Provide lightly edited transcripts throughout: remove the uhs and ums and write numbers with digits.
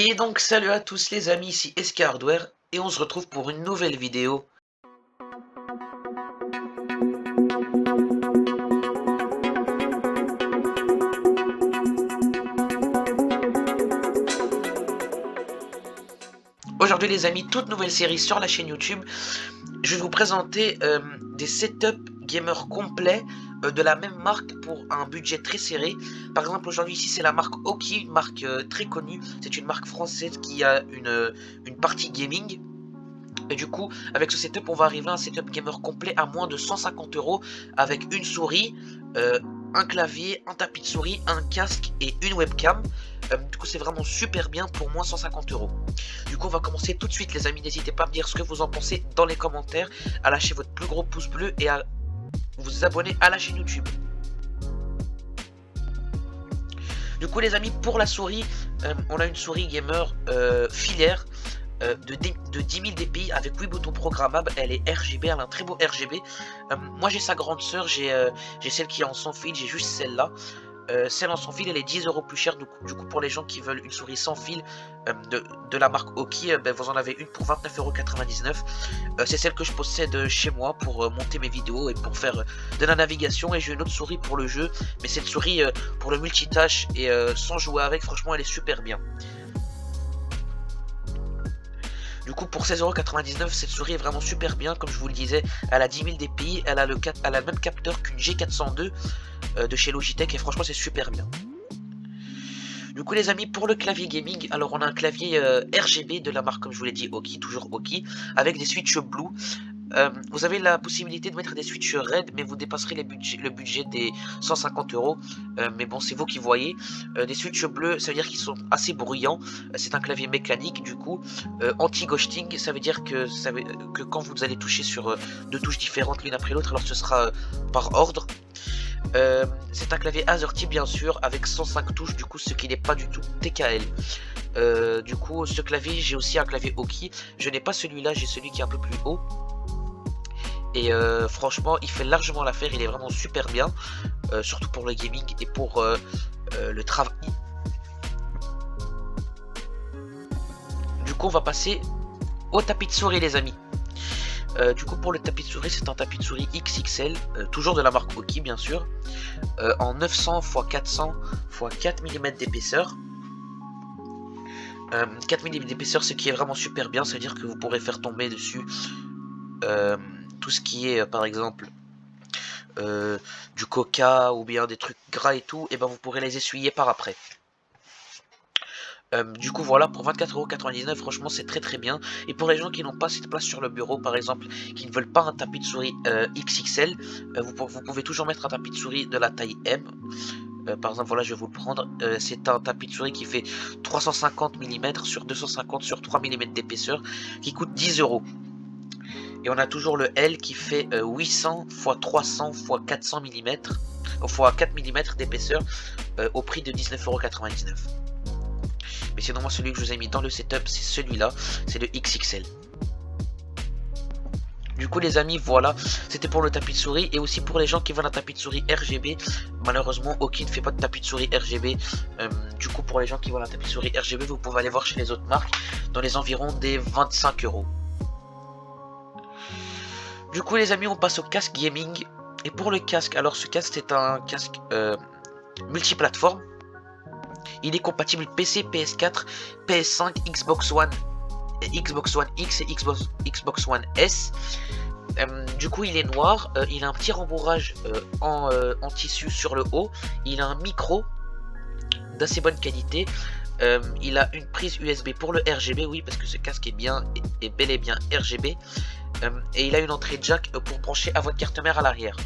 Et donc salut à tous les amis, ici SK Hardware et on se retrouve pour une nouvelle vidéo. Aujourd'hui les amis, toute nouvelle série sur la chaîne YouTube. Je vais vous présenter des setups gamer complets de la même marque pour un budget très serré. Par exemple aujourd'hui ici c'est la marque Aukey, une marque très connue. C'est une marque française qui a une partie gaming. Et du coup, avec ce setup, on va arriver à un setup gamer complet à moins de 150 € avec une souris, un clavier, un tapis de souris, un casque et une webcam. Du coup, c'est vraiment super bien pour moins 150 €. Du coup, on va commencer tout de suite, les amis. N'hésitez pas à me dire ce que vous en pensez dans les commentaires, à lâcher votre plus gros pouce bleu et à vous abonner à la chaîne YouTube. Du coup, les amis, pour la souris, on a une souris gamer filaire. De 10 000 dpi avec 8 boutons programmables. Elle est RGB, elle a un très beau RGB. Moi j'ai sa grande sœur, j'ai celle qui est en sans fil, j'ai juste celle-là. Celle en sans fil elle est 10 € plus chère. Du coup pour les gens qui veulent une souris sans fil de la marque Aukey, vous en avez une pour 29,99 €. C'est celle que je possède chez moi pour monter mes vidéos et pour faire de la navigation. Et j'ai une autre souris pour le jeu, mais cette souris pour le multitâche et sans jouer avec, franchement elle est super bien. Du coup pour 16,99 €, cette souris est vraiment super bien. Comme je vous le disais, elle a 10 000 dpi, elle a le même capteur qu'une G402 de chez Logitech et franchement c'est super bien. Du coup les amis, pour le clavier gaming, alors on a un clavier RGB de la marque, comme je vous l'ai dit, Aukey, toujours Aukey, avec des switches blue. Vous avez la possibilité de mettre des switches red, mais vous dépasserez le budget des 150 €. Mais bon, c'est vous qui voyez. Des switches bleus, ça veut dire qu'ils sont assez bruyants. C'est un clavier mécanique, du coup. Anti-ghosting, ça veut dire que quand vous allez toucher sur deux touches différentes l'une après l'autre, alors ce sera par ordre. C'est un clavier AZERTY bien sûr, avec 105 touches, du coup, ce qui n'est pas du tout TKL. Du coup, ce clavier, j'ai aussi un clavier Aukey. Je n'ai pas celui-là, j'ai celui qui est un peu plus haut. Et franchement il fait largement l'affaire, il est vraiment super bien, surtout pour le gaming et pour le travail. Du coup on va passer au tapis de souris les amis. Du coup pour le tapis de souris, c'est un tapis de souris XXL, toujours de la marque Aukey bien sûr, en 900 x 400 x 4 mm d'épaisseur. 4 mm d'épaisseur, ce qui est vraiment super bien, ça veut dire que vous pourrez faire tomber dessus tout ce qui est par exemple du coca ou bien des trucs gras et tout, et ben vous pourrez les essuyer par après. Du coup voilà, pour 24,99 €, franchement c'est très très bien. Et pour les gens qui n'ont pas cette place sur le bureau par exemple, qui ne veulent pas un tapis de souris XXL, vous pouvez toujours mettre un tapis de souris de la taille M. Par exemple voilà, je vais vous le prendre, c'est un tapis de souris qui fait 350 mm sur 250 sur 3 mm d'épaisseur, qui coûte 10 €. Et on a toujours le L qui fait 800 x 300 x 400 mm, x 4 mm d'épaisseur, au prix de 19,99 €. Mais sinon moi celui que je vous ai mis dans le setup c'est celui-là, c'est le XXL. Du coup les amis, voilà, c'était pour le tapis de souris. Et aussi pour les gens qui veulent un tapis de souris RGB, malheureusement Aukey ne fait pas de tapis de souris RGB. Du coup pour les gens qui veulent un tapis de souris RGB, vous pouvez aller voir chez les autres marques dans les environs des 25 €. Du coup les amis, on passe au casque gaming. Et pour le casque, alors ce casque c'est un casque multiplateforme. Il est compatible PC, PS4, PS5, Xbox One, Xbox One X et Xbox One S. Du coup il est noir, il a un petit rembourrage en tissu sur le haut. Il a un micro d'assez bonne qualité. Il a une prise USB pour le RGB, oui, parce que ce casque est bel et bien RGB. Et il a une entrée jack pour brancher à votre carte mère à l'arrière.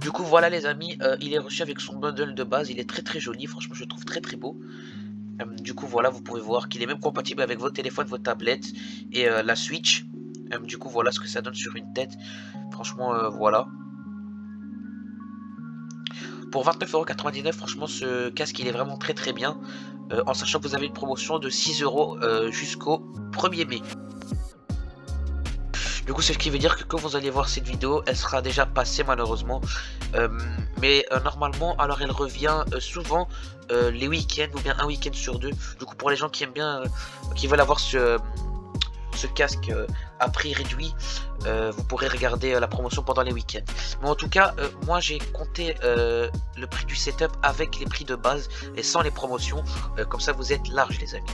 Du coup voilà les amis, il est reçu avec son bundle de base, il est très très joli, franchement je le trouve très très beau. Du coup voilà, vous pouvez voir qu'il est même compatible avec vos téléphones, vos tablettes et la Switch. Du coup voilà ce que ça donne sur une tête, franchement voilà. Pour 29,99 €, franchement ce casque il est vraiment très très bien, en sachant que vous avez une promotion de 6 € jusqu'au 1er mai. Du coup, c'est ce qui veut dire que quand vous allez voir cette vidéo, elle sera déjà passée malheureusement. Mais normalement, alors elle revient souvent les week-ends ou bien un week-end sur deux. Du coup, pour les gens qui aiment bien, qui veulent avoir ce casque à prix réduit, vous pourrez regarder la promotion pendant les week-ends. Mais en tout cas, moi j'ai compté le prix du setup avec les prix de base et sans les promotions. Comme ça, vous êtes large, les amis.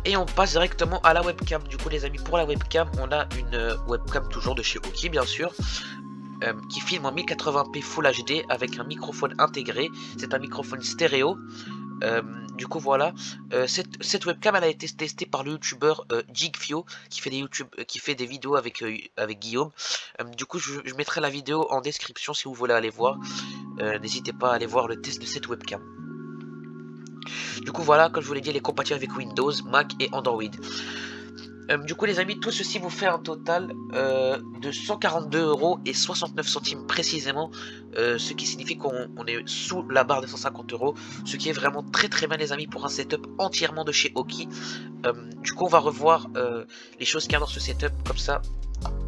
Et on passe directement à la webcam. Du coup, les amis, pour la webcam, on a une webcam toujours de chez Oki, bien sûr, qui filme en 1080p Full HD avec un microphone intégré. C'est un microphone stéréo. Du coup, voilà. Cette webcam, elle a été testée par le youtubeur Jigfio, qui fait des vidéos avec Guillaume. Du coup, je mettrai la vidéo en description si vous voulez aller voir. N'hésitez pas à aller voir le test de cette webcam. Du coup, voilà, comme je vous l'ai dit, elle est compatible avec Windows, Mac et Android. Du coup, les amis, tout ceci vous fait un total de 142,69 € précisément, ce qui signifie qu'on est sous la barre de 150 €, ce qui est vraiment très très bien, les amis, pour un setup entièrement de chez Oki. Du coup, on va revoir les choses qu'il y a dans ce setup, comme ça,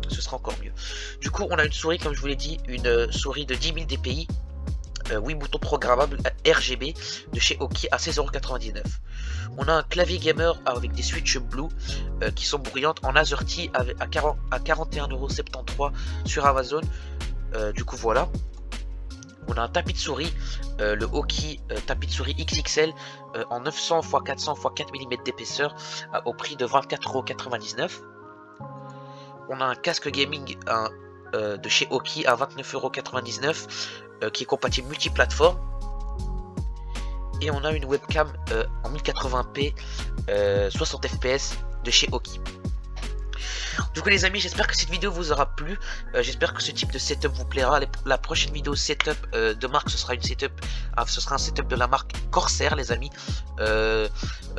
ce sera encore mieux. Du coup, on a une souris, comme je vous l'ai dit, une souris de 10 000 dpi. 8 boutons programmables RGB de chez Oki à 16,99 €. On a un clavier gamer avec des switches blue qui sont bruyantes en AZERTY à 41,73 € sur Amazon. Du coup, voilà. On a un tapis de souris, le Oki tapis de souris XXL en 900 x 400 x 4 mm d'épaisseur au prix de 24,99 €. On a un casque gaming de chez Oki à 29,99 € qui est compatible multiplateforme. Et on a une webcam en 1080p 60 fps de chez Oki. Du coup, les amis, j'espère que cette vidéo vous aura plu. J'espère que ce type de setup vous plaira. La prochaine vidéo setup de marque, ce sera un setup de la marque Corsair, les amis.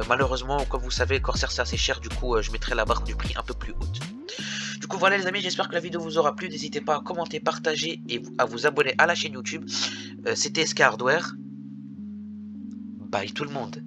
Malheureusement, comme vous savez, Corsair c'est assez cher. Du coup, je mettrai la barre du prix un peu plus haute. Du coup, voilà, les amis, j'espère que la vidéo vous aura plu. N'hésitez pas à commenter, partager et à vous abonner à la chaîne YouTube. C'était SK Hardware. Bye tout le monde.